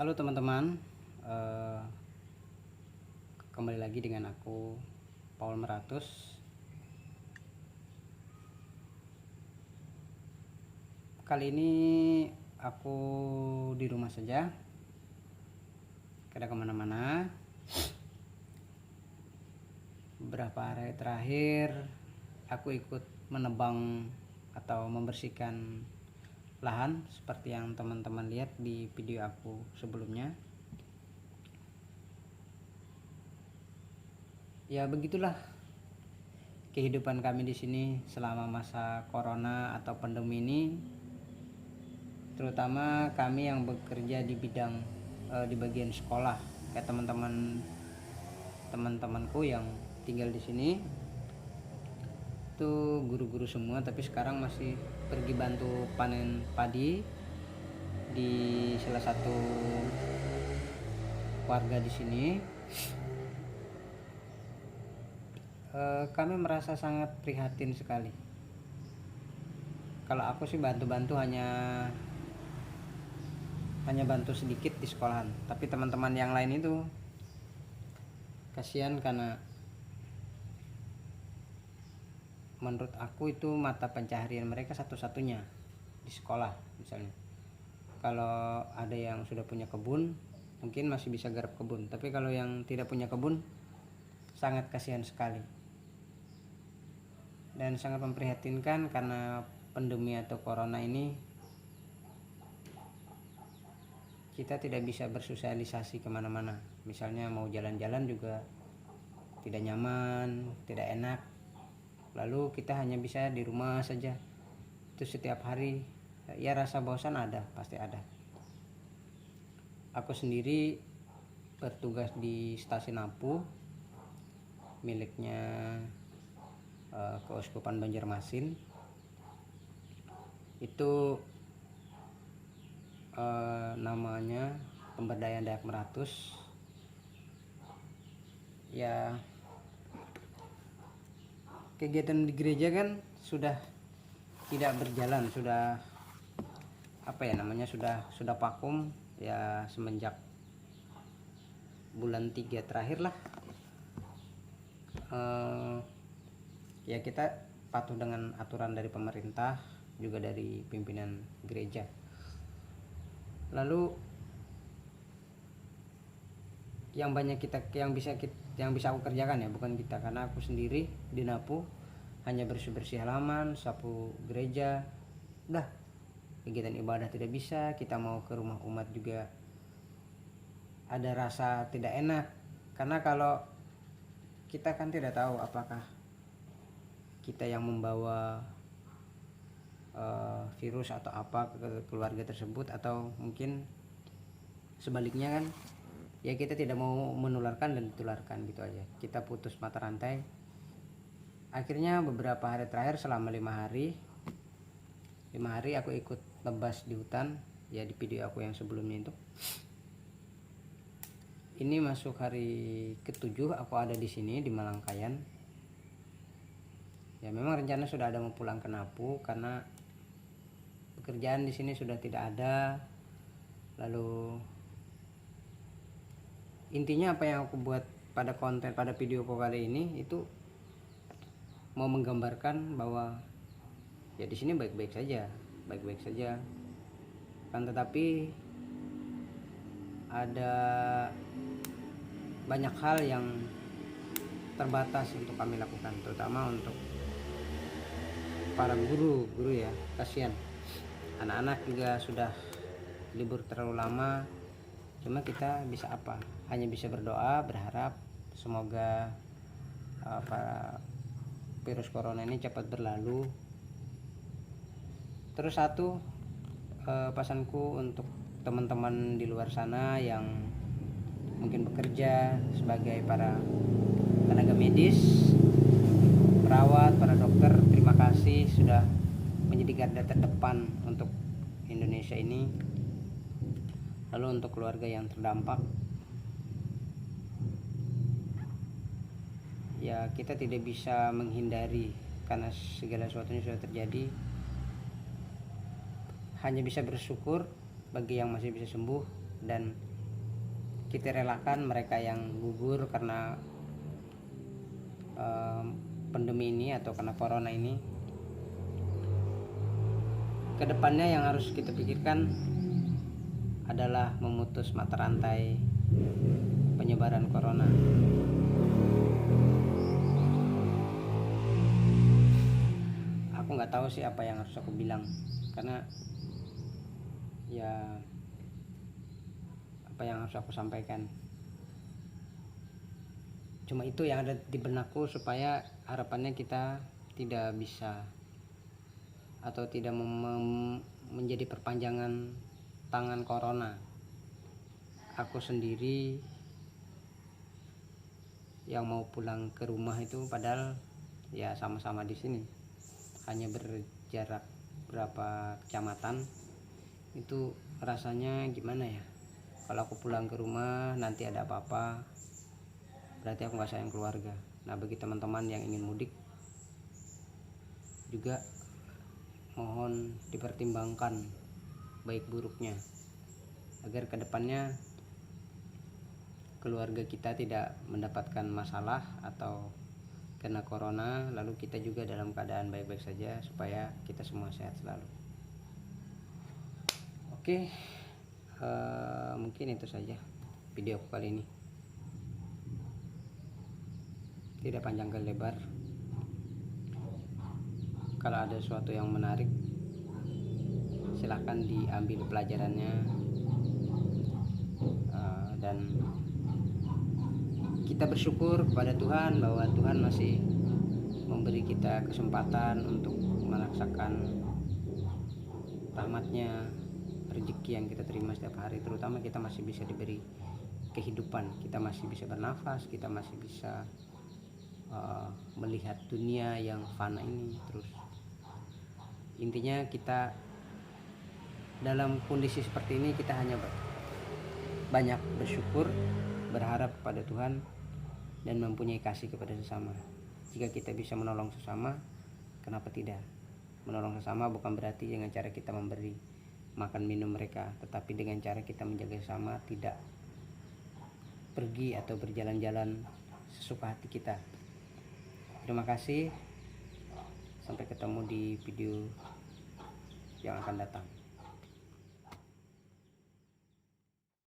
Halo teman-teman, eh, kembali lagi dengan aku Paul Meratus. Kali ini aku di rumah saja, tidak kemana-mana. Beberapa hari terakhir aku ikut menebang atau membersihkan lahan seperti yang teman-teman lihat di video aku sebelumnya. Ya begitulah kehidupan kami di sini selama masa corona atau pandemi ini, terutama kami yang bekerja di bidang di bagian sekolah, kayak teman-temanku yang tinggal di sini itu guru-guru semua, tapi sekarang masih pergi bantu panen padi di salah satu warga di sini. Kami merasa sangat prihatin sekali. Kalau aku sih bantu-bantu hanya bantu sedikit di sekolahan, tapi teman-teman yang lain itu kasihan karena menurut aku itu mata pencaharian mereka satu-satunya di sekolah. Misalnya kalau ada yang sudah punya kebun mungkin masih bisa garap kebun, tapi kalau yang tidak punya kebun sangat kasihan sekali dan sangat memprihatinkan karena pandemi atau corona ini kita tidak bisa bersosialisasi kemana-mana. Misalnya mau jalan-jalan juga tidak nyaman, tidak enak, lalu kita hanya bisa di rumah saja. Itu setiap hari ya rasa bosan ada, pasti ada. Aku sendiri bertugas di stasiun Ampuh miliknya Keuskupan Banjarmasin. Itu namanya Pemberdayaan Dayak Meratus. Ya kegiatan di gereja kan sudah tidak berjalan, sudah sudah vakum ya semenjak bulan 3 terakhir lah. Ya kita patuh dengan aturan dari pemerintah, juga dari pimpinan gereja. Lalu yang bisa aku kerjakan ya bukan kita, karena aku sendiri di Napu hanya bersih-bersih halaman, sapu gereja, udah. Kegiatan ibadah tidak bisa, kita mau ke rumah umat juga ada rasa tidak enak, karena kalau kita kan tidak tahu apakah kita yang membawa virus atau apa ke keluarga tersebut, atau mungkin sebaliknya kan, ya kita tidak mau menularkan dan ditularkan, gitu aja. Kita putus mata rantai. Akhirnya beberapa hari terakhir selama 5 hari aku ikut tebas di hutan, ya di video aku yang sebelumnya itu. Ini masuk hari ke-7 aku ada di sini di Malangkayan. Ya memang rencana sudah ada mau pulang ke Napu karena pekerjaan di sini sudah tidak ada. Lalu intinya apa yang aku buat pada video kali ini itu mau menggambarkan bahwa ya di sini baik-baik saja, kan tetapi ada banyak hal yang terbatas untuk kami lakukan, terutama untuk para guru ya. Kasihan anak-anak juga sudah libur terlalu lama. Cuma kita bisa apa? Hanya bisa berdoa, berharap semoga para virus corona ini cepat berlalu. Terus satu pesanku untuk teman-teman di luar sana yang mungkin bekerja sebagai para tenaga medis, perawat, para dokter, terima kasih sudah menjadi garda terdepan untuk Indonesia ini. Lalu untuk keluarga yang terdampak, ya kita tidak bisa menghindari karena segala sesuatunya sudah terjadi. Hanya bisa bersyukur bagi yang masih bisa sembuh, dan kita relakan mereka yang gugur karena pandemi ini atau karena corona ini. Kedepannya yang harus kita pikirkan adalah memutus mata rantai penyebaran corona. Aku nggak tahu sih apa yang harus aku bilang, karena ya apa yang harus aku sampaikan cuma itu yang ada di benakku, supaya harapannya kita tidak bisa atau tidak menjadi perpanjangan tangan corona. Aku sendiri yang mau pulang ke rumah itu, padahal ya sama-sama di sini, hanya berjarak berapa kecamatan. Itu rasanya gimana ya, kalau aku pulang ke rumah nanti ada apa-apa, berarti aku gak sayang keluarga. Nah, bagi teman-teman yang ingin mudik juga mohon dipertimbangkan baik buruknya, agar kedepannya keluarga kita tidak mendapatkan masalah atau kena corona, lalu kita juga dalam keadaan baik-baik saja, supaya kita semua sehat selalu. Oke, mungkin itu saja video kali ini, tidak panjang kali lebar. Kalau ada sesuatu yang menarik, silahkan diambil pelajarannya, dan kita bersyukur kepada Tuhan bahwa Tuhan masih memberi kita kesempatan untuk merasakan rahmatnya, rezeki yang kita terima setiap hari. Terutama kita masih bisa diberi kehidupan, kita masih bisa bernafas, kita masih bisa melihat dunia yang fana ini terus. Intinya kita dalam kondisi seperti ini kita hanya banyak bersyukur, berharap kepada Tuhan, dan mempunyai kasih kepada sesama. Jika kita bisa menolong sesama, kenapa tidak? Menolong sesama bukan berarti dengan cara kita memberi makan minum mereka, tetapi dengan cara kita menjaga sesama, tidak pergi atau berjalan-jalan sesuka hati kita. Terima kasih, sampai ketemu di video yang akan datang.